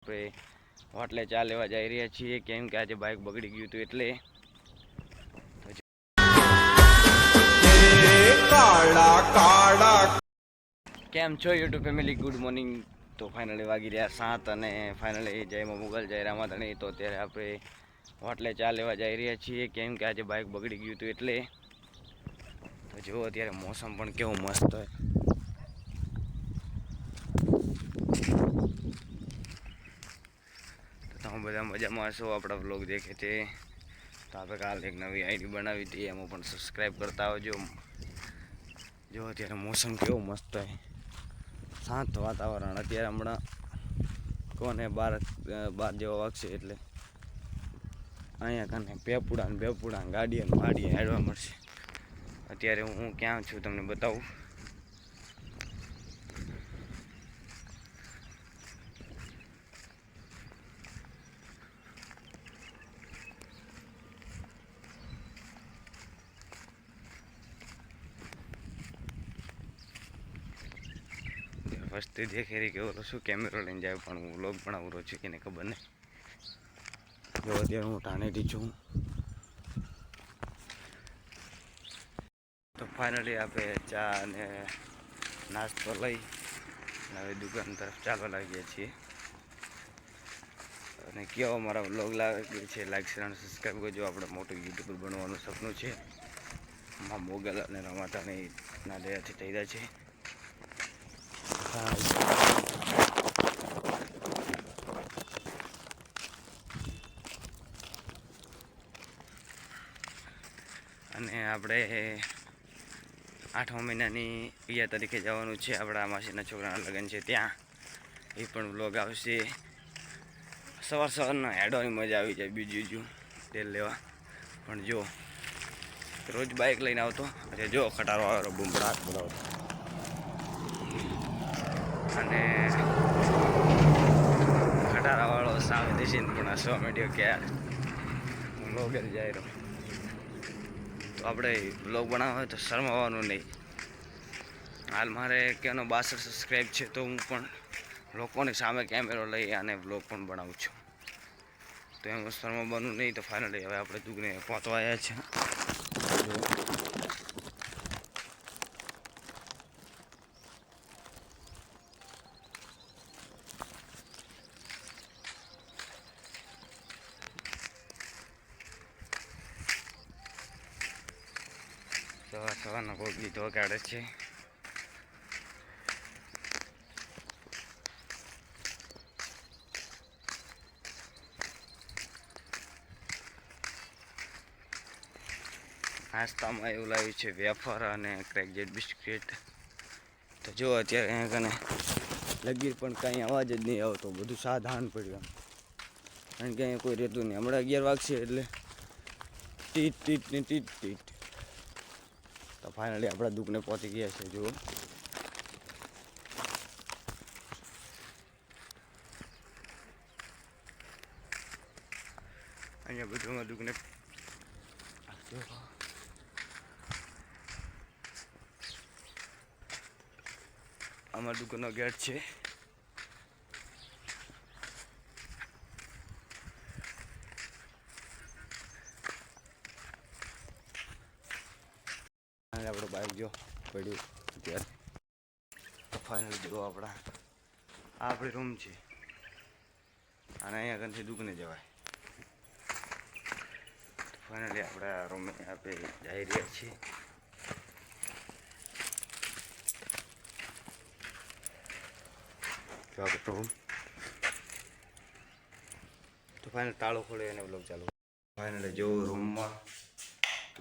આપણે હોટલે ચા લેવા જઈ રહ્યા છીએ કેમ કે આજે બાઇક બગડી ગયું હતું એટલે કેમ છો યુટ્યુબ ફેમિલી, ગુડ મોર્નિંગ। તો ફાઇનલી વાગી રહ્યા 7 અને ફાઇનલી જયમાં મુગલ જય રામાધણી। તો અત્યારે આપણે હોટલે ચા લેવા જઈ રહ્યા છીએ કેમ કે આજે બાઇક બગડી ગયું હતું એટલે તો જુઓ અત્યારે મોસમ પણ કેવું મસ્ત હોય। તો તમે બધા મજામાં હશો, આપણા વ્લોગ દેખે છે તો આપણે કાલે એક નવી આઈડી બનાવી હતી, એમાં પણ સબસ્ક્રાઈબ કરતા આવજો। જો અત્યારે મોસમ કેવું મસ્ત હોય, શાંત વાતાવરણ। અત્યારે હમણાં કોને 12 જેવા વાગશે એટલે અહીંયા કને પેપુડા ગાડીઓ વાડીએ હેડવા મળશે। અત્યારે હું ક્યાં છું તમને બતાવું। વસ્તી દેખી રહી કે ઓલો શું કેમેરો લઈને જાય, પણ હું વ્લોગ બનાવું રહ્યો છું કે એને ખબર નહીં। જો અત્યારે હું ટાણેટી છું। તો ફાઇનલી આપણે ચા અને નાસ્તો લઈ હવે દુકાન તરફ ચાલવા લાગીએ છીએ। અને કેવો મારા વ્લોગ લાગે છે, લાઈક શેર અને સબસ્ક્રાઈબ કરજો। આપણે મોટું યુટ્યુબર બનવાનું સપનું છે, માં મોગલ અને રમાતાના દયાથી થઈ રહ્યા છે। અને આપણે 8મા મહિનાની 2 તારીખે જવાનું છે, આપણા માસીના છોકરાના લગ્ન છે ત્યાં, એ પણ વ્લોગ આવશે। સવારના હેડવાની મજા આવી જાય, બીજું તેલ લેવા। પણ જો રોજ બાઇક લઈને આવતો, એટલે જો ખટારો આવ્યો બુમરાટ બોલાવતો, અને ખટારાવાળો સામે દેશીને પણ હસવા માંડ્યો કે હું વ્લોગર જાય રહ્યો। તો આપણે વ્લોગ બનાવવા હોય તો શરમાવાનું નહીં। હાલ મારે કેનો 62 સબસ્ક્રાઈબ છે, તો હું પણ લોકોની સામે કેમેરો લઈ અને વ્લોગ પણ બનાવું છું, તો એમાં શરમાવાનું નહીં। તો ફાઇનલી હવે આપણે દુગને પહોંચવા આવ્યા છે। સવારના કોઈ ગીતો કાઢે છે। નાસ્તામાં એવું લાવ્યું છે વેફર અને ક્રેકજેટ બિસ્કિટ। તો જો અત્યારે અહીંયા કને લગીર પણ કંઈ અવાજ જ નહીં આવતો, બધું સાધાન પડ્યું, કારણ કે અહીંયા કોઈ રહેતું નહીં। હમણાં 11 વાગશે એટલે ટીટ ટીટ ને ટીટ ટીટ। તો ફાઇનલી આપણા દુકાને પહોંચી ગયા છે। જુઓ અહીંયા બધું દુકાને અમારા દુકાનનો ગેટ છે। અને આપણો બાઇક જો પડ્યું અત્યારે। તો ફાઇનલી જો આપણી રૂમ છે, અને અહીંયા કંઈથી દુકાને જવાય। ફાઇનલી આપણા રૂમે આપણે જઈ રહ્યા છીએ। જો આપણો રૂમ, તો ફાઇનલ તાળો ખોલે અને બ્લોગ ચાલુ। ફાઇનલી જો રૂમમાં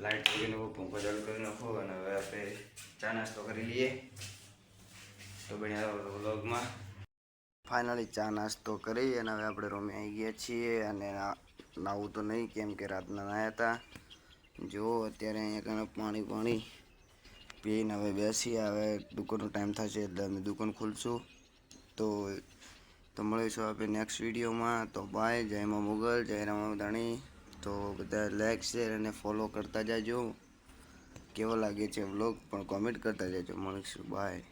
લાઇટ કરીને પંખો ચાલુ કરી નાખો, અને હવે આપણે ચા નાસ્તો કરી લઈએ। તો બન્યા વ્લોગમાં ફાઇનલી ચા નાસ્તો કરી અને હવે આપણે રૂમે આવી ગયા છીએ। અને નાવું તો નહીં, કેમ કે રાતના નાહ્યા હતા। જો અત્યારે અહીંયા કને પાણી પીને હવે બેસી, હવે દુકાનનો ટાઈમ થશે એટલે અમે દુકાન ખોલશું। તો મળીશું આપણે નેક્સ્ટ વિડીયોમાં। તો બાય, જયમાં મુગલ જય રામાધણી। તો બધા લાઈક શેર અને ફોલો કરતા જાજો। કેવો લાગે છે વ્લોગ પણ કોમેન્ટ કરતા જાજો। મળીશું, બાય।